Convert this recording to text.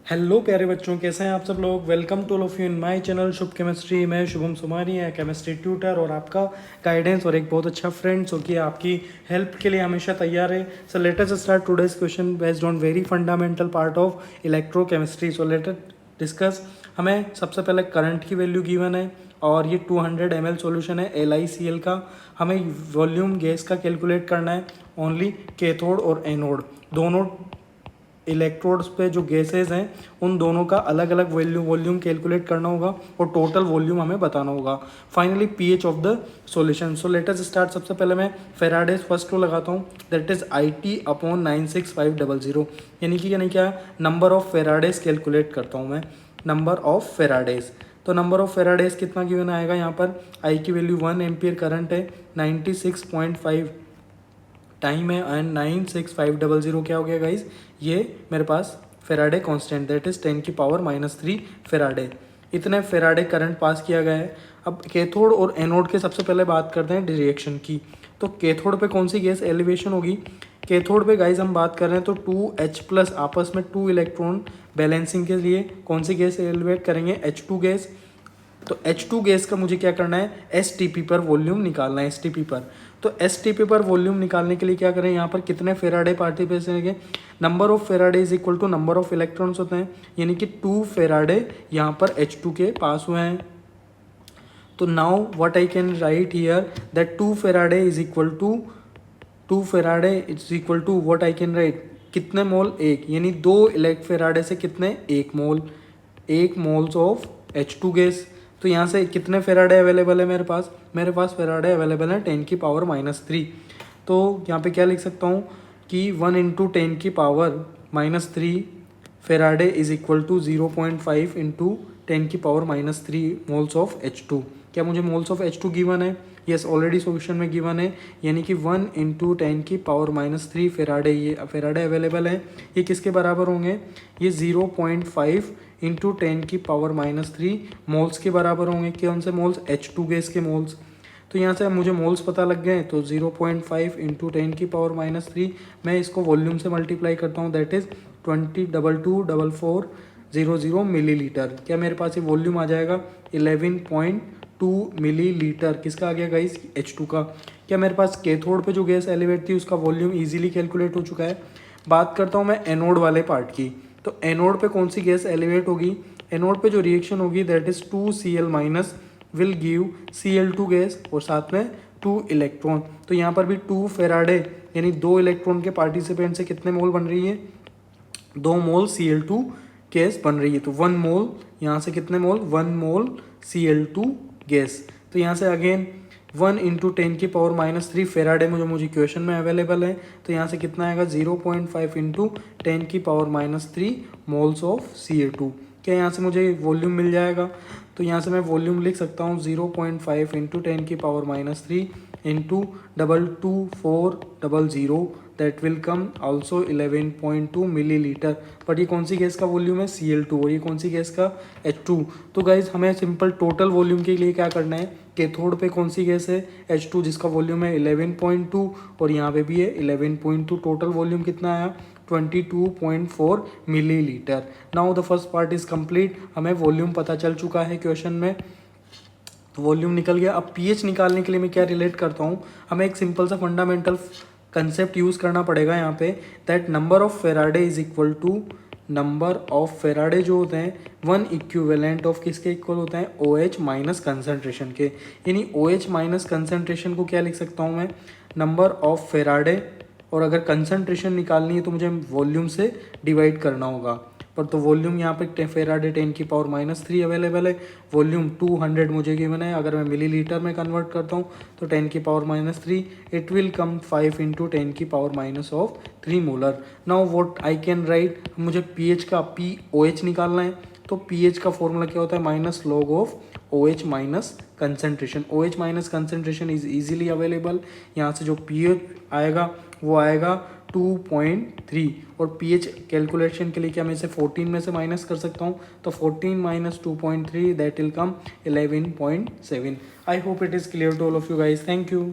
Hello प्यारे बच्चों, कैसे हैं आप सब लोग। Welcome to all of you in my channel Shubh chemistry. मैं शुभम सुमानी है, केमिस्ट्री ट्यूटर और आपका गाइडेंस और एक बहुत अच्छा फ्रेंड जो कि आपकी हेल्प के लिए हमेशा तैयार है। So let us start today's question based on very fundamental part of electrochemistry. So let us discuss. हमें सबसे पहले करंट की वैल्यू गिवन है और ये 200 ml सॉल्यूशन है LiCl का। हमें वॉल्यूम गैस का कैलकुलेट करना है। ओनली कैथोड और एनोड दोनों इलेक्ट्रोड्स पे जो गैसेज हैं उन दोनों का अलग अलग वॉल्यूम कैलकुलेट करना होगा और टोटल वॉल्यूम हमें बताना होगा। Finally pH of the solution. So let us start. सबसे पहले मैं फेराडेज फर्स्ट लो लगाता हूँ, दैट इज IT/96500, यानी क्या नंबर ऑफ फेराडेज कैलकुलेट करता हूँ मैं, नंबर ऑफ फेराडेज। तो नंबर ऑफ फेराडेज कितना गिवन आएगा यहाँ पर। आई की वैल्यू 1 एम्पियर करंट है, 96.5 टाइम है एंड 96500 क्या हो गया गाइज, ये मेरे पास Faraday constant that is 10⁻³ Faraday. इतने फेराडे करंट पास किया गया है। अब कैथोड और एनोड के सबसे पहले बात करते हैं रिएक्शन की। तो कैथोड पे कौन सी गैस एलिवेशन होगी। कैथोड पे गाइज हम बात कर रहे हैं तो 2H+ आपस में 2 इलेक्ट्रॉन बैलेंसिंग के लिए कौन सी गैस एलिवेट करेंगे, H2 गैस। तो H2 गैस का मुझे क्या करना है, STP पर वॉल्यूम निकालना है, STP पर। तो STP पर वॉल्यूम निकालने के लिए क्या करें, यहाँ पर कितने फेराडे पार्टिकल्स रहेंगे, number of Faraday is equal to number of electrons होते हैं, यानी कि 2 फेराडे यहाँ पर H2 के पास हुए हैं। तो now what I can write here that 2 Faraday is equal to what I can write, कितने मोल, एक, यानी 2 इलेक्ट फेराडे से कितने, 1 मोल्स ऑफ H2 गैस। तो यहाँ से कितने फेराडे अवेलेबल है मेरे पास फेराडे अवेलेबल है 10⁻³ तो यहाँ पे क्या लिख सकता हूँ कि 1 × 10⁻³ Faraday is equal to 0.5 × 10⁻³ moles of H2। क्या मुझे मोल्स ऑफ H2 गिवन है, यस ऑलरेडी सॉल्यूशन में गिवन है, यानी कि 1 × 10⁻³ फेराडे, ये फेराडे अवेलेबल है। ये किसके बराबर होंगे, ये 0.5 × 10⁻³ मोल्स के बराबर होंगे। कौन से मोल्स, H2 गैस के मोल्स। तो यहाँ से मुझे मोल्स पता लग गए, तो 0.5 × 10⁻³ मैं इसको वॉल्यूम से मल्टीप्लाई करता हूँ, दैट इज 20224400 मिलीलीटर। क्या मेरे पास ये वॉल्यूम आ जाएगा 11.2 मिलीलीटर। किसका आ गया गाइस, H2 का। क्या मेरे पास कैथोड पे जो गैस एलिवेट थी उसका वॉल्यूम इजीली कैलकुलेट हो चुका है। बात करता हूँ मैं एनोड वाले पार्ट की। तो एनोड पे कौन सी गैस एलिवेट होगी, एनोड पे जो रिएक्शन होगी that is 2Cl- will give Cl2 gas और साथ में 2 इलेक्ट्रॉन। तो यहाँ पर भी 2 फेराडे यानी 2 इलेक्ट्रॉन के पार्टिसिपेंट से कितने मोल बन रही है, 2 मोल Cl2 गैस बन रही है। तो 1 मोल, यहाँ से कितने मोल, 1 मोल Cl2 गैस। तो यहाँ से अगेन 1 × 10⁻³ फेराडे मुझे क्वेश्चन में अवेलेबल है। तो यहाँ से कितना आएगा, 0.5 × 10⁻³ मोल्स ऑफ Cl2। क्या यहाँ से मुझे वॉल्यूम मिल जाएगा। तो यहाँ से मैं वॉल्यूम लिख सकता हूँ 0.5 × 10⁻³ into 22400, that will come also 11.2 millilitre. But ये कौन सी गैस का वॉल्यूम है, Cl2, और ये कौन सी गैस का, H2। तो गाइज हमें सिंपल टोटल वॉल्यूम के लिए क्या करना है, कैथोड पे कौन सी गैस है, H2, जिसका वॉल्यूम है 11.2 और यहाँ पे भी है 11.2। टोटल वॉल्यूम कितना आया, 22.4 millilitre. Now the first part is complete. हमें वॉल्यूम पता चल चुका है क्वेश्चन में, तो वॉल्यूम निकल गया। अब पीएच निकालने के लिए मैं क्या रिलेट करता हूँ, हमें एक सिंपल सा फंडामेंटल कंसेप्ट यूज़ करना पड़ेगा यहाँ पे, that number of Faraday is equal to number of Faraday जो होते हैं 1 इक्विवेलेंट ऑफ किसके इक्वल होता है, OH माइनस कंसनट्रेशन के। यानी OH माइनस कंसनट्रेशन को क्या लिख सकता हूँ मैं, नंबर ऑफ फेराडे, और अगर कंसनट्रेशन निकालनी है तो मुझे वॉल्यूम से डिवाइड करना होगा। पर तो वॉल्यूम यहाँ पे फेराडे 10⁻³ अवेलेबल है, वॉल्यूम 200 मुझे गिवन है। अगर मैं मिलीलीटर में कन्वर्ट करता हूँ तो 10⁻³ it will come 5 × 10⁻³ molar. Now what I can right, मुझे पीएच का POH निकालना है। तो पीएच का फॉर्मूला क्या होता है, minus log of OH minus concentration. OH minus concentration is easily available. यहाँ से जो पीएच आएगा वो आएगा 2.3, और पीएच कैलकुलेशन के लिए क्या मैं इसे 14 में से माइनस कर सकता हूँ, तो 14 - 2.3 that will come 11.7। I hope it is clear to all of you guys, thank you.